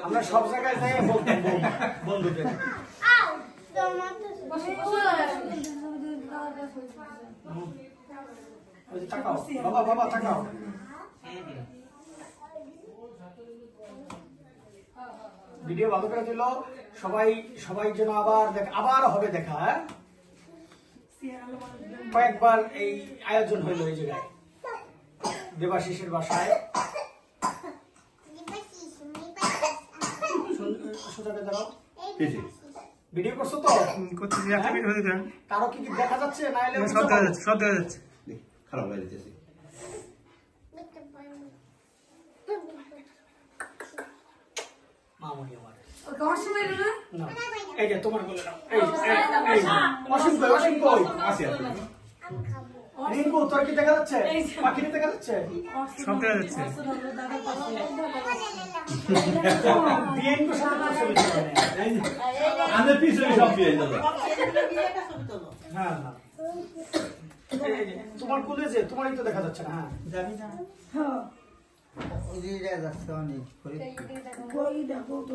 আমরা সব জায়গায় যাই বন্ধুদের তাকাও বাবা বাবা তাকাও ভিডিও ভালো করে দিল সবাই যেন আবার হবে দেখা কয়েকবার এই আয়োজন হইলো এই জায়গায় দেবাশিসের বাসায় সোজাকে দাঁড়াও ভিডিও করছো তো কারো কি দেখা যাচ্ছে না এলে সব দেখা যাচ্ছে খারাপ লাগতেছে মামুনি আমার এই যে তোমার বলে নাও এই অসীম কই আসি রিঙ্কু তোর কি দেখা যাচ্ছে পাখি দেখা যাচ্ছে সব দেখা যাচ্ছে বিএনকো সাথে ছবি তুলে আমাদের পিছনে সব বিয়ে দাদা হ্যাঁ হ্যাঁ তোমার কোলে যে তোমারই তো দেখা যাচ্ছে না হ্যাঁ জানি না হ্যাঁ ওই যে যাচ্ছে অনেক করে কই দেখো তো